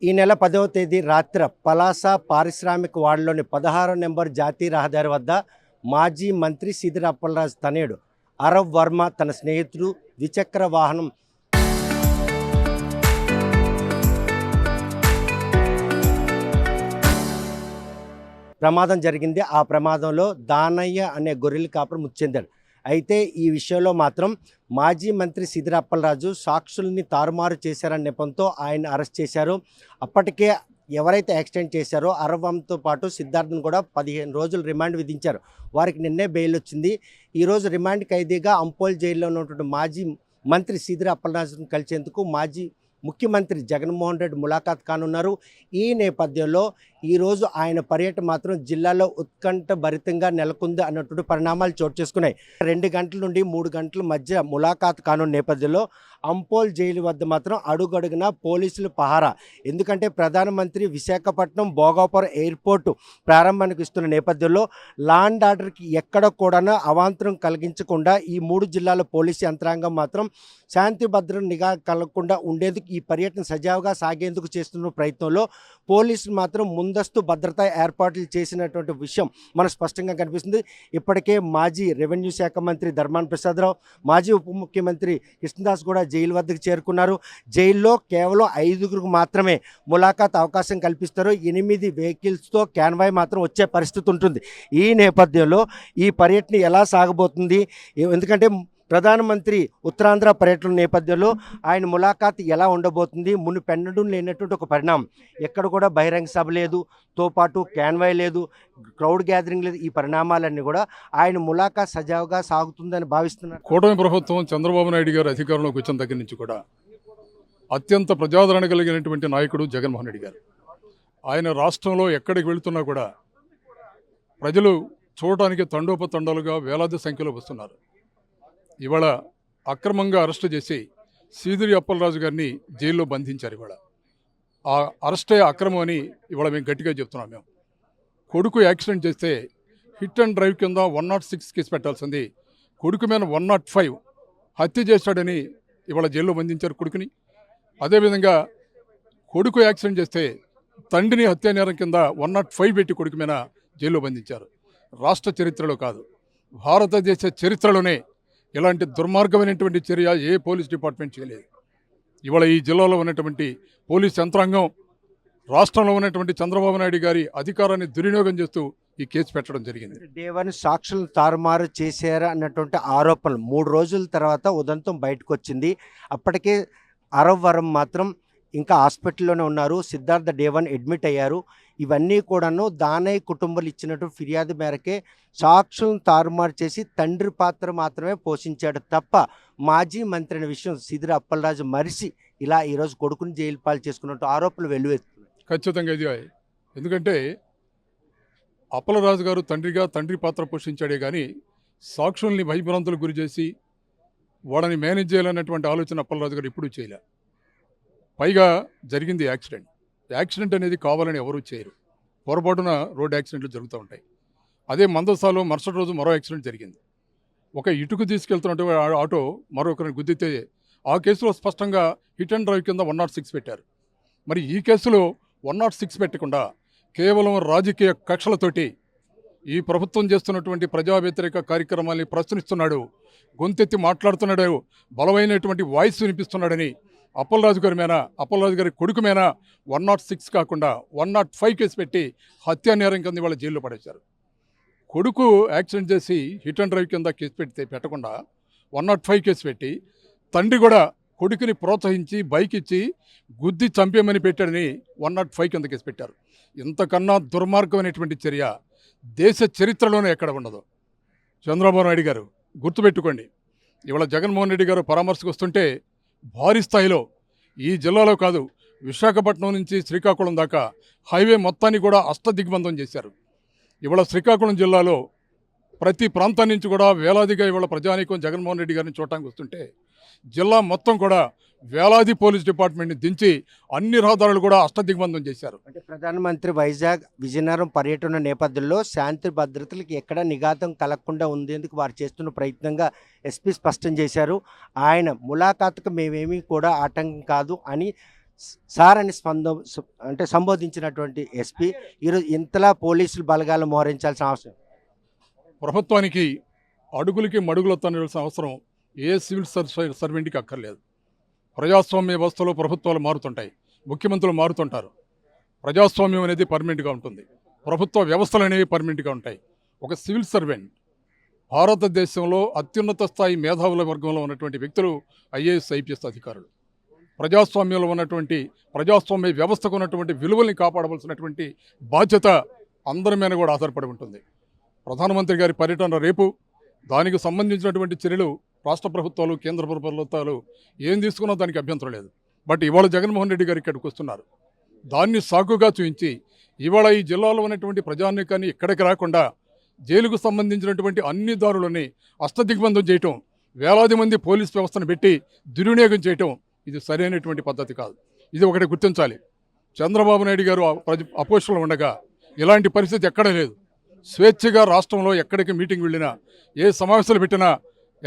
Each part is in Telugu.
ఈ నెల 10వ తేదీ రాత్రి పలాస పారిశ్రామిక వార్డులోని 16 నెంబర్ జాతీయ రహదారి వద్ద మాజీ మంత్రి సీదిరి అప్పలరాజు తనయుడు అరవ్ వర్మ తన స్నేహితుడు ద్విచక్ర వాహనం ప్రమాదం జరిగింది. ఆ ప్రమాదంలో దానయ్య అనే గొర్రెల కాపరి మృతి చెందాడు. అయితే ఈ విషయంలో మాత్రం మాజీ మంత్రి సీదిరి అప్పలరాజు సాక్షుల్ని తారుమారు చేశారనే నెపంతో ఆయన అరెస్ట్ చేశారు. అప్పటికే ఎవరైతే యాక్సిడెంట్ చేశారో అరవంతో పాటు సిద్ధార్థను కూడా 15 రోజులు రిమాండ్ విధించారు. వారికి నిన్నే బెయిల్ వచ్చింది. ఈరోజు రిమాండ్ ఖైదీగా అంపోల్ జైల్లో ఉన్నటువంటి మాజీ మంత్రి సీదిరి అప్పలరాజును కలిసేందుకు మాజీ ముఖ్యమంత్రి జగన్మోహన్ రెడ్డి ములాఖాత్ కానున్నారు. ఈ నేపథ్యంలో ఈరోజు ఆయన పర్యటన మాత్రం జిల్లాలో ఉత్కంఠ భరితంగా నెలకొంది అన్నటువంటి పరిణామాలు చోటు చేసుకున్నాయి. 2 గంటల నుండి 3 గంటల మధ్య ములాఖాత్ కానున్న నేపథ్యంలో అంపోల్ జైలు వద్ద మాత్రం అడుగడుగున పోలీసులు పహారా. ఎందుకంటే ప్రధానమంత్రి విశాఖపట్నం భోగాపురం ఎయిర్పోర్టు ప్రారంభానికి ఇస్తున్న నేపథ్యంలో లా అండ్ ఆర్డర్కి ఎక్కడ కూడా అవాంతరం కలిగించకుండా ఈ 3 జిల్లాల పోలీసు యంత్రాంగం మాత్రం శాంతి భద్రత నిఘా కలగకుండా ఉండేందుకు ఈ పర్యటన సజావుగా సాగేందుకు చేస్తున్న ప్రయత్నంలో పోలీసులు మాత్రం ముందస్తు భద్రతా ఏర్పాట్లు చేసినటువంటి విషయం మనకు స్పష్టంగా కనిపిస్తుంది. ఇప్పటికే మాజీ రెవెన్యూ శాఖ మంత్రి ధర్మాన ప్రసాదరావు, మాజీ ఉప ముఖ్యమంత్రి కృష్ణదాస్ కూడా జైలు వద్దకు చేరుకున్నారు. జైల్లో కేవలం 5గురికి మాత్రమే ములాఖాత్ అవకాశం కల్పిస్తారు. 8 వెహికల్స్తో క్యాన్వాయ్ మాత్రం వచ్చే పరిస్థితి ఉంటుంది. ఈ నేపథ్యంలో ఈ పర్యటన ఎలా సాగబోతుంది, ఎందుకంటే ప్రధానమంత్రి ఉత్తరాంధ్ర పర్యటన నేపథ్యంలో ఆయన ములాఖాత్ ఎలా ఉండబోతుంది, మునుపెన్నడూ లేనటువంటి ఒక పరిణామం. ఎక్కడ కూడా బహిరంగ సభ లేదు, తో పాటు క్యాన్వాయ్ లేదు, క్రౌడ్ గ్యాదరింగ్ లేదు. ఈ పరిణామాలన్నీ కూడా ఆయన ములాఖాత్ సజావుగా సాగుతుందని భావిస్తున్నారు. కూటమి ప్రభుత్వం చంద్రబాబు నాయుడు గారు అధికారంలోకి వచ్చిన దగ్గర నుంచి కూడా అత్యంత ప్రజాదరణ కలిగినటువంటి నాయకుడు జగన్మోహన్ రెడ్డి గారు. ఆయన రాష్ట్రంలో ఎక్కడికి వెళుతున్నా కూడా ప్రజలు చూడటానికి తండోపతండాలుగా వేలాది సంఖ్యలో వస్తున్నారు. ఇవాళ అక్రమంగా అరెస్టు చేసి సీదిరి అప్పలరాజు గారిని జైల్లో బంధించారు. ఇవాళ ఆ అరెస్టే అక్రమం అని ఇవాళ మేము గట్టిగా చెప్తున్నాం. మేము కొడుకు యాక్సిడెంట్ చేస్తే హిట్ అండ్ డ్రైవ్ కింద 106 కేసు పెట్టాల్సింది కొడుకు మీద 105 హత్య చేశాడని ఇవాళ జైల్లో బంధించారు కొడుకుని. అదేవిధంగా కొడుకు యాక్సిడెంట్ చేస్తే తండ్రిని హత్యా నేరం కింద 105 పెట్టి కొడుకు మీద జైల్లో బంధించారు. రాష్ట్ర చరిత్రలో కాదు, భారతదేశ చరిత్రలోనే ఇలాంటి దుర్మార్గమైనటువంటి చర్య ఏ పోలీస్ డిపార్ట్మెంట్ చేయలేదు. ఇవాళ ఈ జిల్లాలో ఉన్నటువంటి పోలీస్ యంత్రాంగం రాష్ట్రంలో ఉన్నటువంటి చంద్రబాబు నాయుడు గారి అధికారాన్ని దుర్వినియోగం చేస్తూ ఈ కేసు పెట్టడం జరిగింది. దేవాన్ని సాక్షులను తారుమారు చేశారా అన్నటువంటి ఆరోపణలు 3 రోజుల తర్వాత ఉదంతం బయటకు వచ్చింది. అప్పటికే అరవ్ వరం మాత్రం ఇంకా హాస్పిటల్లోనే ఉన్నారు. సిద్ధార్థ డేవన్ అడ్మిట్ అయ్యారు. ఇవన్నీ కూడాను దానయ్య కుటుంబాలు ఇచ్చినట్టు ఫిర్యాదు మేరకే సాక్షులను తారుమారు చేసి తండ్రి పాత్ర మాత్రమే పోషించాడు తప్ప మాజీ మంత్రి అనే విషయం సీదిరి అప్పలరాజు మరిసి ఇలా ఈరోజు కొడుకుని జైలు పాలు చేసుకున్నట్టు ఆరోపణలు వెల్లువెత్తున్నాయి. ఖచ్చితంగా ఇది. ఎందుకంటే అప్పలరాజు గారు తండ్రి పాత్ర పోషించాడే కానీ సాక్షుల్ని భయభ్రాంతులకు గురి చేసి వాళ్ళని మేనేజ్ చేయాలన్నటువంటి ఆలోచన అప్పలరాజు గారు ఎప్పుడూ చేయలే. పైగా జరిగింది యాక్సిడెంట్ అనేది కావాలని ఎవరూ చేయరు. పొరపాటున రోడ్ యాక్సిడెంట్లు జరుగుతూ ఉంటాయి. అదే మందసాలో మరుసటి రోజు మరో యాక్సిడెంట్ జరిగింది. ఒక ఇటుకు తీసుకెళ్తున్నటువంటి ఆటో మరొకరిని గుద్దితే ఆ కేసులో స్పష్టంగా హిట్ అండ్ డ్రైవ్ కింద 106 పెట్టారు. మరి ఈ కేసులో 106 పెట్టకుండా కేవలం రాజకీయ కక్షలతోటి ఈ ప్రభుత్వం చేస్తున్నటువంటి ప్రజా వ్యతిరేక కార్యక్రమాల్ని ప్రశ్నిస్తున్నాడు, గొంతెత్తి మాట్లాడుతున్నాడు, బలమైనటువంటి వాయిస్ వినిపిస్తున్నాడని అప్పలరాజు గారి కొడుకు మీద 106 కాకుండా 105 కేసు పెట్టి హత్యా నేరం కింద వాళ్ళ జైల్లో పడేశారు. కొడుకు యాక్సిడెంట్ చేసి హిట్ అండ్ డ్రైవ్ కింద కేసు పెట్టకుండా 105 కేసు పెట్టి తండ్రి కూడా కొడుకుని ప్రోత్సహించి బైక్ ఇచ్చి గుద్ది చంపేమని పెట్టాడని 105 కింద కేసు పెట్టారు. ఇంతకన్నా దుర్మార్గమైనటువంటి చర్య దేశ చరిత్రలోనే ఎక్కడ ఉండదు. చంద్రబాబు నాయుడు గారు గుర్తుపెట్టుకోండి, ఇవాళ జగన్మోహన్ రెడ్డి గారు పరామర్శకు వస్తుంటే భారీ స్థాయిలో ఈ జిల్లాలో కాదు విశాఖపట్నం నుంచి శ్రీకాకుళం దాకా హైవే మొత్తాన్ని కూడా అష్టదిగ్బంధం చేశారు. ఇవాళ శ్రీకాకుళం జిల్లాలో ప్రతి ప్రాంతం నుంచి కూడా వేలాదిగా ఇవాళ ప్రజానీకం జగన్మోహన్ రెడ్డి గారిని చూడటానికి వస్తుంటే జిల్లా మొత్తం కూడా వేలాది పోలీస్ డిపార్ట్మెంట్ని దించి అన్ని రహదారులు కూడా అష్టదిగ్బంధం చేశారు. అంటే ప్రధానమంత్రి వైజాగ్ విజయనగరం పర్యటన నేపథ్యంలో శాంతి భద్రతలకు ఎక్కడ నిఘాతం కలగకుండా ఉండేందుకు వారు చేస్తున్న ప్రయత్నంగా ఎస్పీ స్పష్టం చేశారు. ఆయన ములాఖాతుకు మేమేమీ కూడా ఆటంకం కాదు అని సార్ అని సంబోధించినటువంటి ఎస్పీ ఈరోజు ఇంతలా పోలీసులు బలగాలు మోహరించాల్సిన అవసరం. ప్రభుత్వానికి అడుగులకి మడుగులు తనవలసిన అవసరం ఏ సివిల్ సర్వెంట్కి అక్కర్లేదు. ప్రజాస్వామ్య వ్యవస్థలో ప్రభుత్వాలు మారుతుంటాయి, ముఖ్యమంత్రులు మారుతుంటారు. ప్రజాస్వామ్యం అనేది పర్మనెంట్గా ఉంటుంది, ప్రభుత్వ వ్యవస్థలు అనేవి పర్మనెంట్గా ఉంటాయి. ఒక సివిల్ సర్వెంట్ భారతదేశంలో అత్యున్నత స్థాయి మేధావుల వర్గంలో ఉన్నటువంటి వ్యక్తులు ఐఏఎస్ ఐపీఎస్ అధికారులు. ప్రజాస్వామ్యంలో ఉన్నటువంటి ప్రజాస్వామ్య వ్యవస్థకు ఉన్నటువంటి విలువల్ని కాపాడవలసినటువంటి బాధ్యత అందరి మీద కూడా ఆధారపడి ఉంటుంది. ప్రధానమంత్రి గారి పర్యటన రేపు, దానికి సంబంధించినటువంటి చర్యలు రాష్ట్ర ప్రభుత్వాలు కేంద్ర ప్రభుత్వాలు ఏం తీసుకున్నా దానికి అభ్యంతరం లేదు. బట్ ఇవాళ జగన్మోహన్ రెడ్డి గారు ఇక్కడికి వస్తున్నారు. దాన్ని సాకుగా చూపించి ఇవాళ ఈ జిల్లాలో ఉన్నటువంటి ప్రజానీకాన్ని ఇక్కడికి రాకుండా జైలుకు సంబంధించినటువంటి అన్ని దారులని అష్టదిగ్బంధం చేయటం, వేలాది మంది పోలీస్ వ్యవస్థను పెట్టి దుర్వినియోగం చేయటం ఇది సరైనటువంటి పద్ధతి కాదు. ఇది ఒకటి గుర్తించాలి. చంద్రబాబు నాయుడు గారు అపోజిషన్లో ఉండగా ఇలాంటి పరిస్థితి ఎక్కడా లేదు. స్వేచ్ఛగా రాష్ట్రంలో ఎక్కడికి మీటింగ్ వెళ్ళినా, ఏ సమావేశాలు పెట్టినా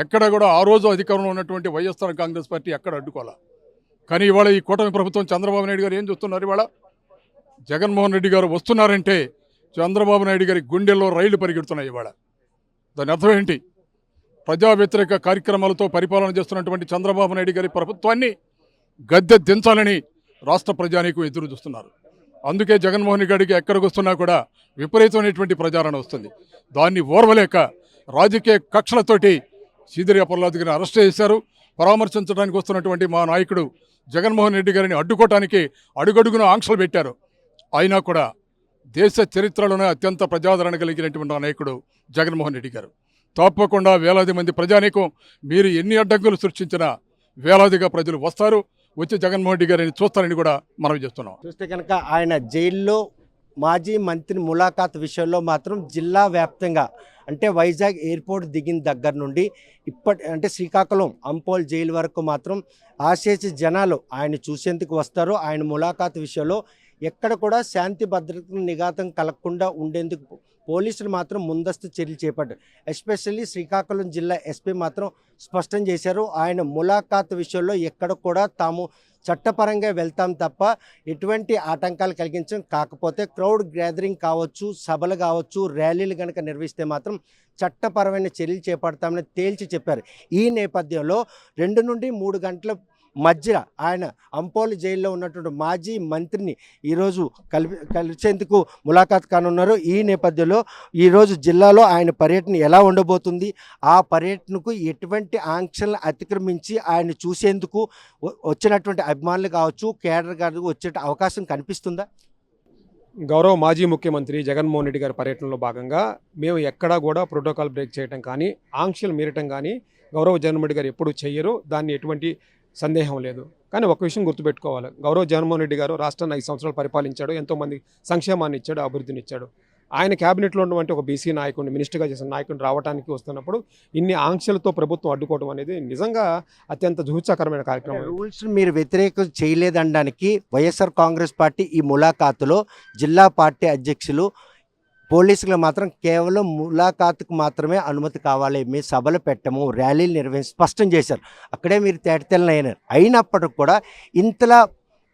ఎక్కడ కూడా ఆ రోజు అధికారంలో ఉన్నటువంటి వైఎస్ఆర్ కాంగ్రెస్ పార్టీ ఎక్కడ అడ్డుకోవాలా. కానీ ఇవాళ ఈ కూటమి ప్రభుత్వం చంద్రబాబు నాయుడు గారు ఏం చూస్తున్నారు? ఇవాళ జగన్మోహన్ రెడ్డి గారు వస్తున్నారంటే చంద్రబాబు నాయుడు గారి గుండెల్లో రైళ్లు పరిగెడుతున్నాయి. ఇవాళ దాని అర్థం ఏంటి? ప్రజా వ్యతిరేక కార్యక్రమాలతో పరిపాలన చేస్తున్నటువంటి చంద్రబాబు నాయుడు గారి ప్రభుత్వాన్ని గద్దె దించాలని రాష్ట్ర ప్రజానీకం ఎదురు చూస్తున్నారు. అందుకే జగన్మోహన్ రెడ్డి గారికి ఎక్కడికి వస్తున్నా కూడా విపరీతమైనటువంటి ప్రచారణ వస్తుంది. దాన్ని ఓర్వలేక రాజకీయ కక్షలతోటి సీదిరి అప్పలరాజు గారిని అరెస్ట్ చేశారు. పరామర్శించడానికి వస్తున్నటువంటి మా నాయకుడు జగన్మోహన్ రెడ్డి గారిని అడ్డుకోవటానికి అడుగడుగున ఆంక్షలు పెట్టారు. అయినా కూడా దేశ చరిత్రలోనే అత్యంత ప్రజాదరణ కలిగినటువంటి నాయకుడు జగన్మోహన్ రెడ్డి గారు. తప్పకుండా వేలాది మంది ప్రజానీకం మీరు ఎన్ని అడ్డంకులు సృష్టించినా వేలాదిగా ప్రజలు వస్తారు, వచ్చి జగన్మోహన్ రెడ్డి గారిని చూస్తారని కూడా మనవి చేస్తున్నాం. చూస్తే కనుక ఆయన జైల్లో మాజీ మంత్రి ములాఖాత్ విషయంలో మాత్రం జిల్లా వ్యాప్తంగా అంటే వైజాగ్ ఎయిర్పోర్ట్ దిగిన దగ్గర నుండి అంటే శ్రీకాకుళం అంపోల్ జైలు వరకు మాత్రం ఆశేసి జనాలు ఆయన చూసేందుకు వస్తారు. ఆయన ములాఖాత్ విషయంలో ఎక్కడ కూడా శాంతి భద్రతలు నిఘాతం కలగకుండా ఉండేందుకు పోలీసులు మాత్రం ముందస్తు చర్యలు చేపట్టారు. ఎస్పెషల్లీ శ్రీకాకుళం జిల్లా ఎస్పీ మాత్రం స్పష్టం చేశారు, ఆయన ములాఖాత్ విషయంలో ఎక్కడ కూడా తాము చట్టపరంగా వెళ్తాం తప్ప ఎటువంటి ఆటంకాలు కలిగించం. కాకపోతే క్రౌడ్ గ్యాదరింగ్ కావచ్చు, సభలు కావచ్చు, ర్యాలీలు కనుక నిర్వహిస్తే మాత్రం చట్టపరమైన చర్యలు చేపడతామని తేల్చి చెప్పారు. ఈ నేపథ్యంలో 2 నుండి 3 గంటల మధ్య ఆయన అంపోలి జైల్లో ఉన్నటువంటి మాజీ మంత్రిని ఈరోజు కలిసేందుకు ములాఖాత్ కానున్నారు. ఈ నేపథ్యంలో ఈరోజు జిల్లాలో ఆయన పర్యటన ఎలా ఉండబోతుంది, ఆ పర్యటనకు ఎటువంటి ఆంక్షలను అతిక్రమించి ఆయన చూసేందుకు వచ్చినటువంటి అభిమానులు కావచ్చు, కేడర్ గారికి వచ్చే అవకాశం కనిపిస్తుందా? గౌరవ మాజీ ముఖ్యమంత్రి జగన్మోహన్ రెడ్డి గారి పర్యటనలో భాగంగా మేము ఎక్కడా కూడా ప్రోటోకాల్ బ్రేక్ చేయడం కానీ, ఆంక్షలు మీరటం కానీ గౌరవ జగన్మోహన్ రెడ్డి గారు ఎప్పుడు చెయ్యరు. దాన్ని ఎటువంటి సందేహం లేదు. కానీ ఒక విషయం గుర్తుపెట్టుకోవాలి, గౌరవ జగన్మోహన్ రెడ్డి గారు రాష్ట్రాన్ని 5 సంవత్సరాలు పరిపాలించాడు, ఎంతోమంది సంక్షేమాన్ని ఇచ్చాడు, అభివృద్ధిని ఇచ్చాడు. ఆయన క్యాబినెట్లో ఉన్నటువంటి ఒక బీసీ నాయకుడిని, మినిస్టర్గా చేసిన నాయకుడిని రావడానికి వస్తున్నప్పుడు ఇన్ని ఆంక్షలతో ప్రభుత్వం అడ్డుకోవడం అనేది నిజంగా అత్యంత జుగుప్సాకరమైన కార్యక్రమం. రూల్స్ మీరు వ్యతిరేకం చేయలేదనడానికి వైఎస్ఆర్ కాంగ్రెస్ పార్టీ ఈ ములాఖాతులో జిల్లా పార్టీ అధ్యక్షులు పోలీసులు మాత్రం కేవలం ములాఖాతుకు మాత్రమే అనుమతి కావాలి, మీ సభలు పెట్టము, ర్యాలీలు నిర్వహించి స్పష్టం చేశారు. అక్కడే మీరు తేటతెల్లనైనారు. అయినప్పటికి కూడా ఇంతలా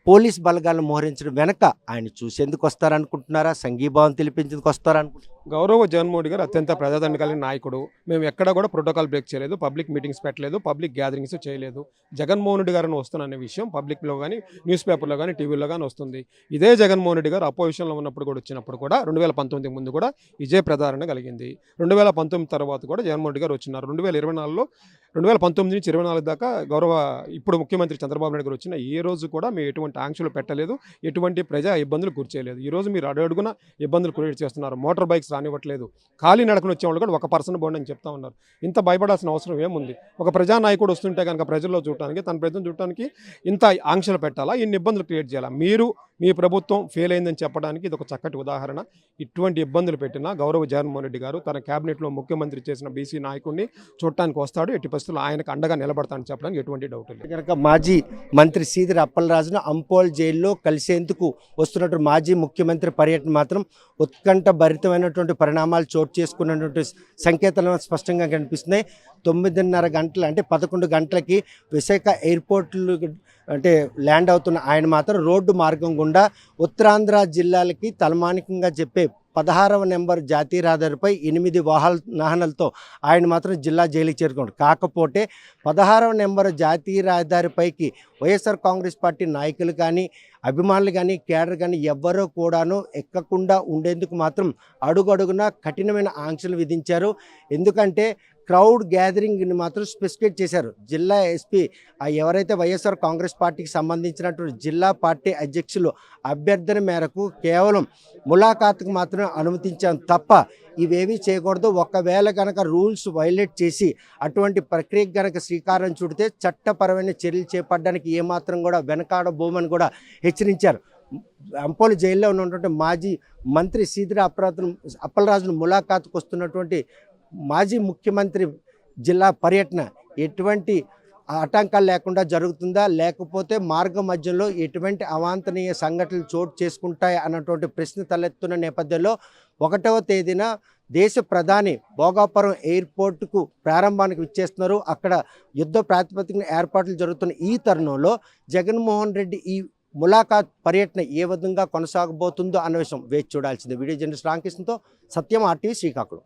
పోలీస్ బలగాలను మోహరించడం వెనక ఆయన చూసేందుకు వస్తారనుకుంటున్నారా, సంఘీభావం తెలిపించేందుకు వస్తారనుకుంటున్నారా? గౌరవ జగన్మోహన్ రెడ్డి గారు అత్యంత ప్రజాదరణ కలిగిన నాయకుడు. మేము ఎక్కడ కూడా ప్రోటోకాల్ బ్రేక్ చేయలేదు, పబ్లిక్ మీటింగ్స్ పెట్టలేదు, పబ్లిక్ గ్యాదరింగ్స్ చేయలేదు. జగన్మోహన్ రెడ్డి గారిని వస్తున్న విషయం పబ్లిక్లో కానీ, న్యూస్ పేపర్లో కానీ, టీవీలో కానీ వస్తుంది. ఇదే జగన్మోహన్ రెడ్డి గారు అపోజిషన్లో ఉన్నప్పుడు కూడా వచ్చినప్పుడు కూడా 2019 ముందు కూడా ఇదే ప్రధారణ కలిగింది. 2019 తర్వాత కూడా జగన్మోహన్ రెడ్డి గారు వచ్చినారు. 2024లో 2019 నుంచి 24 దాకా గౌరవ ఇప్పుడు ముఖ్యమంత్రి చంద్రబాబు నాయుడు గారు వచ్చిన ఏ రోజు కూడా మేము ఎటువంటి ఆంక్షలు పెట్టలేదు, ఎటువంటి ప్రజా ఇబ్బందులు గురిచేయలేదు. ఈరోజు మీరు అడుగున ఇబ్బందులు క్రియేట్ చేస్తున్నారు. మోటార్ బైక్స్ రానివ్వట్లేదు, ఖాళీ నడకను వచ్చేవాళ్ళు కూడా ఒక పర్సన్ బోండి అని చెప్తా ఉన్నారు. ఇంత భయపడాల్సిన అవసరం ఏముంది? ఒక ప్రజానాయకుడు వస్తుంటే కనుక ప్రజల్లో చూడటానికి, తన ప్రజలను చూడటానికి ఇంత ఆంక్షలు పెట్టాలా, ఇన్ని ఇబ్బందులు క్రియేట్ చేయాలా? మీరు మీ ప్రభుత్వం ఫెయిల్ అయిందని చెప్పడానికి ఇది ఒక చక్కటి ఉదాహరణ. ఇటువంటి ఇబ్బందులు పెట్టినా గౌరవ జగన్మోహన్ రెడ్డి గారు తన క్యాబినెట్లో ముఖ్యమంత్రి చేసిన బీసీ నాయకుడిని చూడటానికి వస్తాడు. ఎట్టి పరిస్థితుల్లో ఆయనకు అండగా నిలబడతానని చెప్పడానికి ఎటువంటి డౌట్ లేదు. కనుక మాజీ మంత్రి సీదిరి అప్పలరాజును అంపోల్ జైల్లో కలిసేందుకు వస్తున్నట్టు మాజీ ముఖ్యమంత్రి పర్యటన మాత్రం ఉత్కంఠ భరితమైనటువంటి కీలకమైనటువంటి పరిణామాలు చోటు చేసుకున్నటువంటి సంకేతాలు స్పష్టంగా కనిపిస్తున్నాయి. 9:30 గంటలు అంటే 11 గంటలకి విశాఖ ఎయిర్పోర్ట్లు అంటే ల్యాండ్ అవుతున్న ఆయన మాత్రం రోడ్డు మార్గం గుండా ఉత్తరాంధ్ర జిల్లాలకి తలమానికంగా చెప్పే 16వ నెంబర్ జాతీయ రహదారిపై 8 వాహనాలతో ఆయన మాత్రం జిల్లా జైలుకి చేరుకోండి. కాకపోతే 16వ నెంబర్ జాతీయ రహదారిపైకి వైఎస్ఆర్ కాంగ్రెస్ పార్టీ నాయకులు కానీ అభిమానులు కానీ కేడర్ కానీ ఎవ్వరూ కూడాను ఎక్కకుండా ఉండేందుకు మాత్రం అడుగడుగునా కఠినమైన ఆంక్షలు విధించారు. ఎందుకంటే క్రౌడ్ గ్యాదరింగ్ని మాత్రం స్పెసిఫికేట్ చేశారు. జిల్లా ఎస్పీ ఎవరైతే వైఎస్ఆర్ కాంగ్రెస్ పార్టీకి సంబంధించినటువంటి జిల్లా పార్టీ అధ్యక్షులు అభ్యర్థన మేరకు కేవలం ములాఖాత్కు మాత్రమే అనుమతించాం తప్ప ఇవేమీ చేయకూడదు. ఒకవేళ కనుక రూల్స్ వైలేట్ చేసి అటువంటి ప్రక్రియకు కనుక శ్రీకారం చుడితే చట్టపరమైన చర్యలు చేపట్టడానికి ఏమాత్రం కూడా వెనకాడబోమని కూడా హెచ్చరించారు. అంపోలి జైల్లో ఉన్నటువంటి మాజీ మంత్రి సీదిరి అప్పలరాజును ములాఖాత్కు వస్తున్నటువంటి మాజీ ముఖ్యమంత్రి జిల్లా పర్యటన ఎటువంటి ఆటంకాలు లేకుండా జరుగుతుందా, లేకపోతే మార్గ మధ్యలో ఎటువంటి అవాంఛనీయ సంఘటనలు చోటు చేసుకుంటాయి అన్నటువంటి ప్రశ్న తలెత్తున్న నేపథ్యంలో 1వ తేదీన దేశ ప్రధాని భోగాపురం ఎయిర్పోర్టుకు ప్రారంభానికి విచ్చేస్తున్నారు. అక్కడ యుద్ధ ప్రాతిపదికన ఏర్పాట్లు జరుగుతున్న ఈ తరుణంలో జగన్మోహన్ రెడ్డి ఈ ములాఖాత్ పర్యటన ఏ విధంగా కొనసాగబోతుందో అన్న విషయం వేచి చూడాల్సింది. వీడియో జర్నలిస్ట్ రామకృష్ణతో సత్యం, RTV, శ్రీకాకుళం.